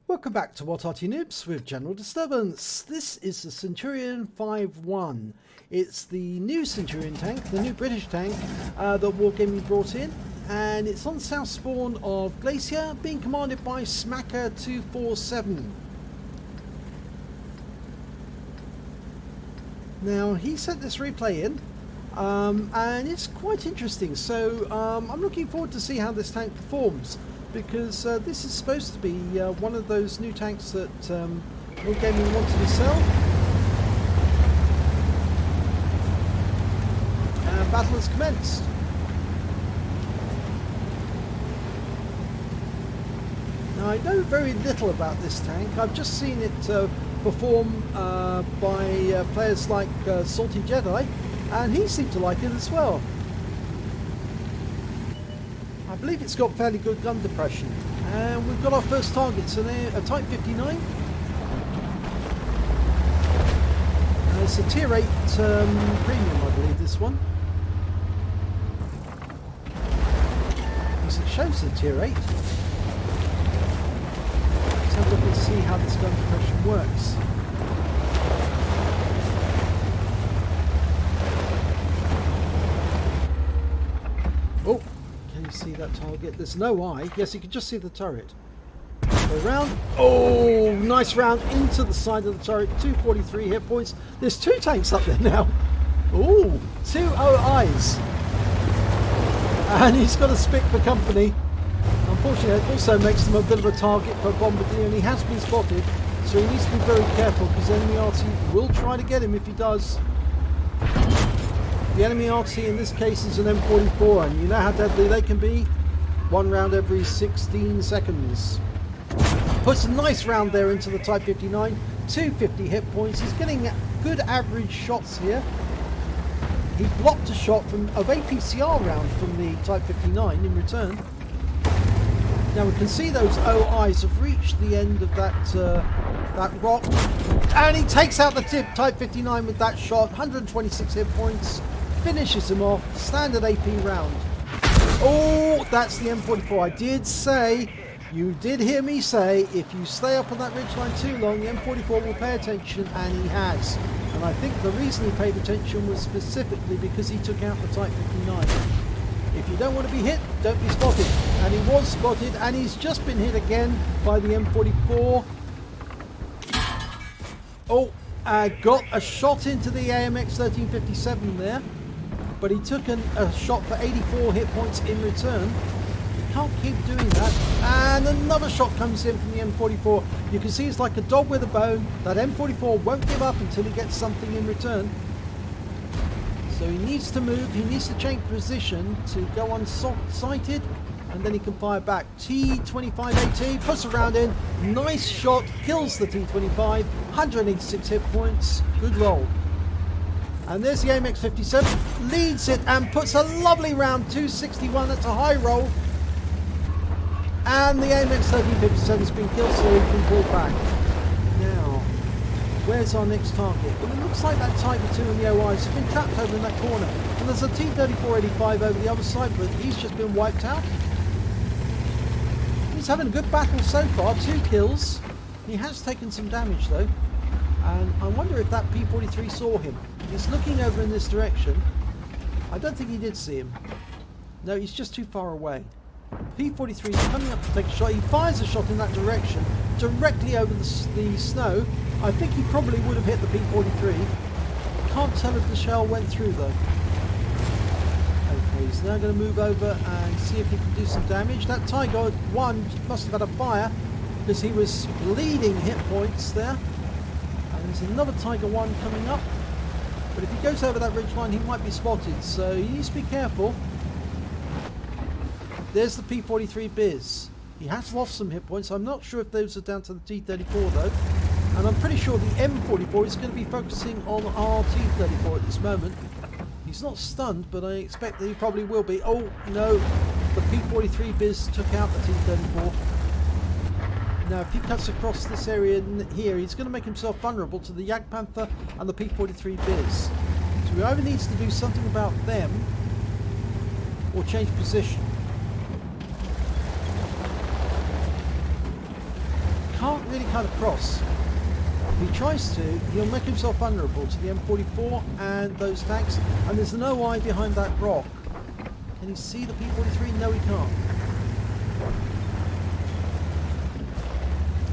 Welcome back to What Arty Noobs with General Disturbance. This is the Centurion 5-1. It's the new Centurion tank, the new British tank that Wargaming brought in, and it's on the south spawn of Glacier, being commanded by Smacker 247. Now, he sent this replay in, and it's quite interesting, so I'm looking forward to see how this tank performs. Because this is supposed to be one of those new tanks that Wargaming wanted to sell. And battle has commenced. Now I know very little about this tank. I've just seen it perform by players like Salty Jedi, and he seemed to like it as well. I believe it's got fairly good gun depression, and we've got our first targets, a Type 59. It's a Tier 8 premium, I believe, this one. Because it shows the Tier 8. Let's have a look and see how this gun depression works. Oh! You see that target? There's no eye. Yes, you can just see the turret. Go round. Oh, nice round into the side of the turret. 243 hit points. There's two tanks up there now. Oh, 2 OIs. And he's got a spick for company. Unfortunately, it also makes him a bit of a target for Bombardier, and he has been spotted. So he needs to be very careful, because enemy Arty will try to get him if he does. The enemy Arty in this case is an M44, and you know how deadly they can be. 1 round every 16 seconds. Puts a nice round there into the Type 59. 250 hit points. He's getting good average shots here. He blocked a shot of APCR round from the Type 59 in return. Now we can see those OIs have reached the end of that rock, and he takes out the Type 59 with that shot. 126 hit points. Finishes him off. Standard AP round. Oh, that's the M44. I did say, you did hear me say, if you stay up on that ridgeline too long, the M44 will pay attention, and he has. And I think the reason he paid attention was specifically because he took out the Type 59. If you don't want to be hit, don't be spotted. And he was spotted, and he's just been hit again by the M44. Oh, got a shot into the AMX 1357 there. But he took a shot for 84 hit points in return. You can't keep doing that. And another shot comes in from the M44. You can see it's like a dog with a bone. That M44 won't give up until he gets something in return. So he needs to move. He needs to change position to go unsighted. And then he can fire back. T25AT puts a round in. Nice shot. Kills the T25. 186 hit points. Good roll. And there's the AMX 57, leads it and puts a lovely round, 261, that's a high roll. And the AMX 1357 has been killed, so he can pull back. Now, where's our next target? Well, it looks like that Tiger 2 and the OIs have been trapped over in that corner. And there's a T-3485 over the other side, but he's just been wiped out. He's having a good battle so far, 2 kills. He has taken some damage though. And I wonder if that P43 saw him. He's looking over in this direction. I don't think he did see him. No, he's just too far away. P43 is coming up to take a shot. He fires a shot in that direction, directly over the snow. I think he probably would have hit the P43. Can't tell if the shell went through though. Okay, he's now going to move over and see if he can do some damage. That Tiger 1 must have had a fire, because he was bleeding hit points there. There's another Tiger 1 coming up, but if he goes over that ridgeline he might be spotted, so he needs to be careful. There's the P43 Biz. He has lost some hit points. I'm not sure if those are down to the T34 though, and I'm pretty sure the M44 is going to be focusing on our T34 at this moment. He's not stunned, but I expect that he probably will be. Oh no, the P43 Biz took out the T34. Now, if he cuts across this area here, he's going to make himself vulnerable to the Jagdpanther and the P43 Biz. So he either needs to do something about them or change position. can't really cut across. If he tries to, he'll make himself vulnerable to the M44 and those tanks, and there's an OI behind that rock. Can he see the P43? No, he can't.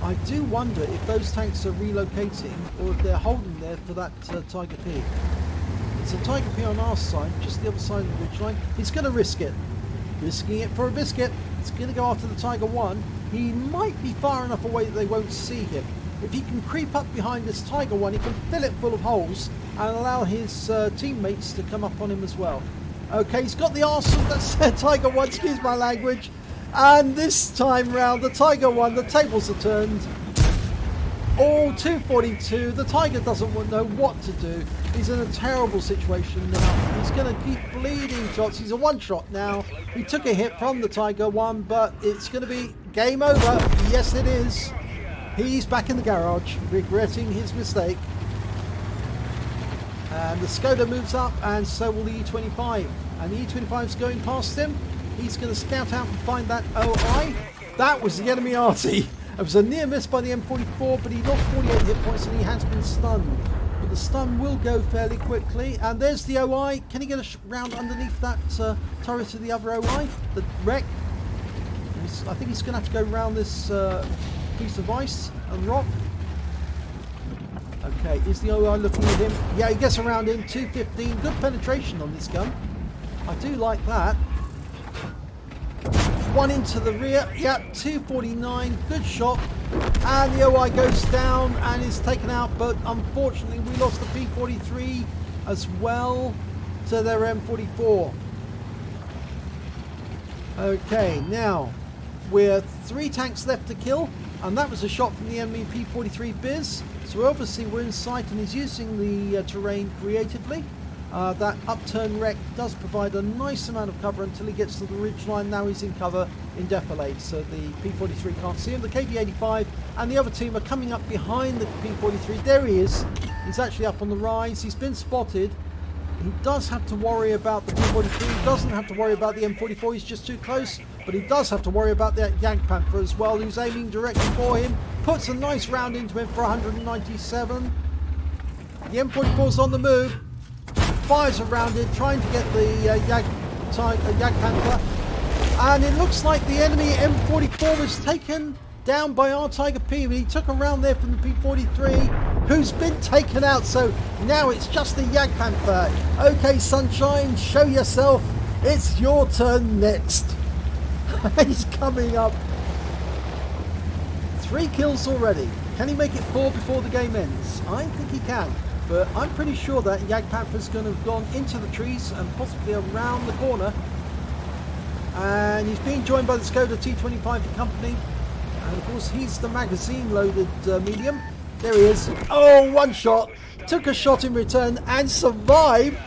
I do wonder if those tanks are relocating or if they're holding there for that Tiger P. It's a Tiger P on our side, just the other side of the ridgeline. He's going to risk it. Risking it for a biscuit. He's going to go after the Tiger 1. He might be far enough away that they won't see him. If he can creep up behind this Tiger 1, he can fill it full of holes and allow his teammates to come up on him as well. Okay, he's got the arsenal. That's Tiger 1, excuse my language. And this time round, the Tiger 1, the tables are turned. All 242. The Tiger doesn't know what to do. He's in a terrible situation now. He's going to keep bleeding shots. He's a one-shot now. He took a hit from the Tiger 1, but it's going to be game over. Yes, it is. He's back in the garage, regretting his mistake. And the Skoda moves up, and so will the E25. And the E25 is going past him. He's going to scout out and find that OI. That was the enemy Arty. It was a near miss by the M44, but he lost 48 hit points and he has been stunned. But the stun will go fairly quickly. And there's the OI. Can he get a round underneath that turret of the other OI? The wreck? I think he's going to have to go around this piece of ice and rock. Okay, is the OI looking at him? Yeah, he gets around in. 215. Good penetration on this gun. I do like that. One into the rear. Yeah, 249. Good shot. And the OI goes down and is taken out. But unfortunately, we lost the P43 as well to their M44. Okay, now we're 3 tanks left to kill. And that was a shot from the enemy P43 Biz. So obviously we're in sight and he's using the terrain creatively. That upturn wreck does provide a nice amount of cover until he gets to the ridgeline. Now he's in cover in defilade, so the P43 can't see him. The KV-85 and the other team are coming up behind the P43. There he is. He's actually up on the rise. He's been spotted. He does have to worry about the P43. He doesn't have to worry about the M44. He's just too close. But he does have to worry about that Jagdpanther as well, who's aiming directly for him. Puts a nice round into him for 197. The M44's on the move. Fires around it, trying to get the Jagdpanther. And it looks like the enemy M44 was taken down by our Tiger P. But he took a round there from the P43, who's been taken out. So now it's just the Jagdpanther. Okay, Sunshine, show yourself. It's your turn next. He's coming up. 3 kills already. Can he make it 4 before the game ends? I think he can. But I'm pretty sure that Jagdpanther's going to have gone into the trees and possibly around the corner. And he's being joined by the Skoda T25 company. And of course he's the magazine-loaded medium. There he is. Oh, one shot. Took a shot in return and survived.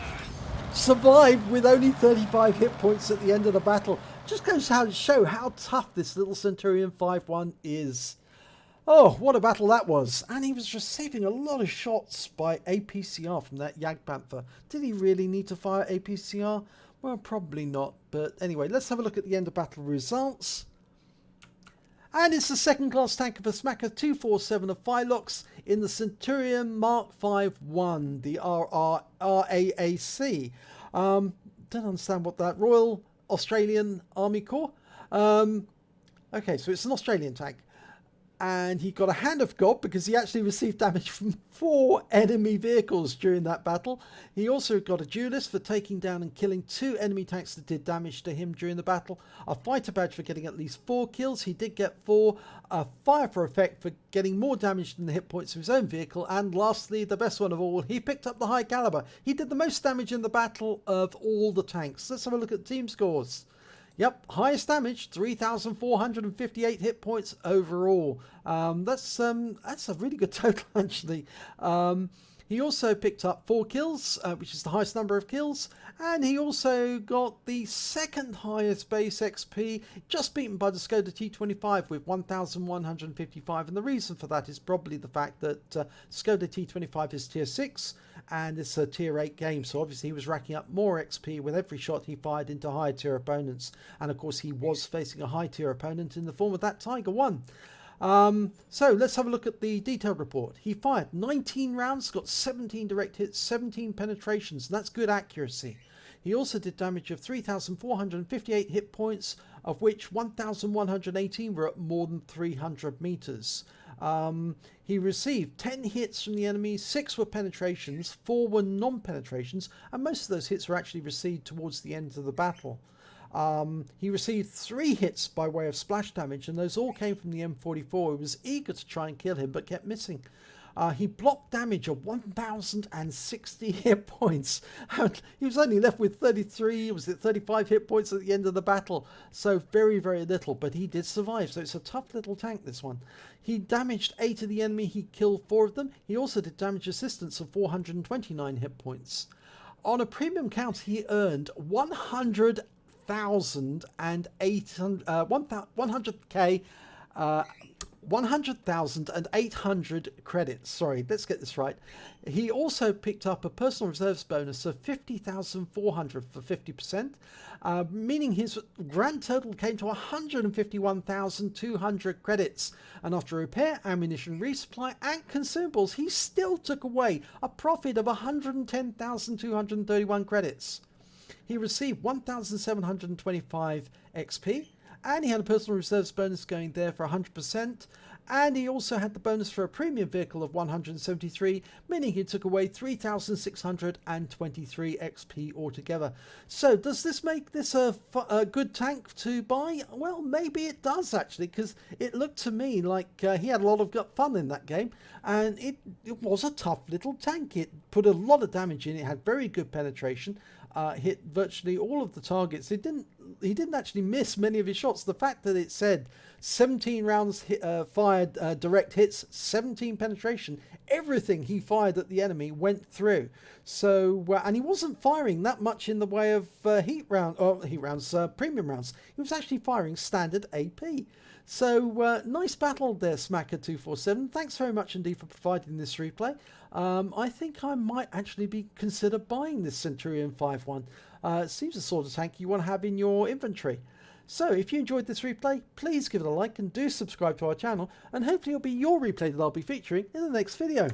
Survived with only 35 hit points at the end of the battle. Just goes to show how tough this little Centurion 5.1 is. Oh, what a battle that was. And he was receiving a lot of shots by APCR from that Jagdpanther. Did he really need to fire APCR? Well, probably not. But anyway, let's have a look at the end of battle results. And it's the second class tank of a Smacker 247 of FILOX in the Centurion Mk 1, the RAAC. Don't understand what that, Royal Australian Army Corps. Okay, so it's an Australian tank. And he got a hand of God because he actually received damage from 4 enemy vehicles during that battle. He also got a duelist for taking down and killing 2 enemy tanks that did damage to him during the battle. A fighter badge for getting at least 4 kills. He did get 4. A fire for effect for getting more damage than the hit points of his own vehicle. And lastly, the best one of all, he picked up the High Calibre. He did the most damage in the battle of all the tanks. Let's have a look at team scores. Yep, highest damage, 3,458 hit points overall. That's a really good total, actually. He also picked up 4 kills, which is the highest number of kills. And he also got the second highest base XP, just beaten by the Skoda T25 with 1,155. And the reason for that is probably the fact that Skoda T25 is tier 6 and it's a tier 8 game. So obviously he was racking up more XP with every shot he fired into higher tier opponents. And of course he was facing a high tier opponent in the form of that Tiger 1. So let's have a look at the detailed report. He fired 19 rounds, got 17 direct hits, 17 penetrations. That's good accuracy. He also did damage of 3,458 hit points, of which 1,118 were at more than 300 meters. He received 10 hits from the enemy, 6 were penetrations, 4 were non-penetrations, and most of those hits were actually received towards the end of the battle. He received 3 hits by way of splash damage, and those all came from the M44, who was eager to try and kill him but kept missing. He blocked damage of 1,060 hit points. He was only left with 35 hit points at the end of the battle. So very, very little, but he did survive. So it's a tough little tank, this one. He damaged 8 of the enemy. He killed 4 of them. He also did damage assistance of 429 hit points. On a premium count, he earned 100,800 credits. Sorry, let's get this right. He also picked up a personal reserves bonus of 50,400 for 50%, meaning his grand total came to 151,200 credits. And after repair, ammunition resupply and consumables, he still took away a profit of 110,231 credits. He received 1,725 XP, and he had a personal reserves bonus going there for 100%, and he also had the bonus for a premium vehicle of 173, meaning he took away 3,623 XP altogether. So does this make this a good tank to buy? Well, maybe it does actually, because it looked to me like he had a lot of fun in that game, and it was a tough little tank. It put a lot of damage in, it had very good penetration, hit virtually all of the targets. He didn't actually miss many of his shots. The fact that it said 17 rounds fired direct hits, 17 penetration, everything he fired at the enemy went through. So and he wasn't firing that much in the way of premium rounds. He was actually firing standard AP. So nice battle there, Smacker247. Thanks very much indeed for providing this replay. I think I might actually consider buying this Centurion 5.1. It seems the sort of tank you want to have in your inventory. So if you enjoyed this replay, please give it a like and do subscribe to our channel, and hopefully it'll be your replay that I'll be featuring in the next video.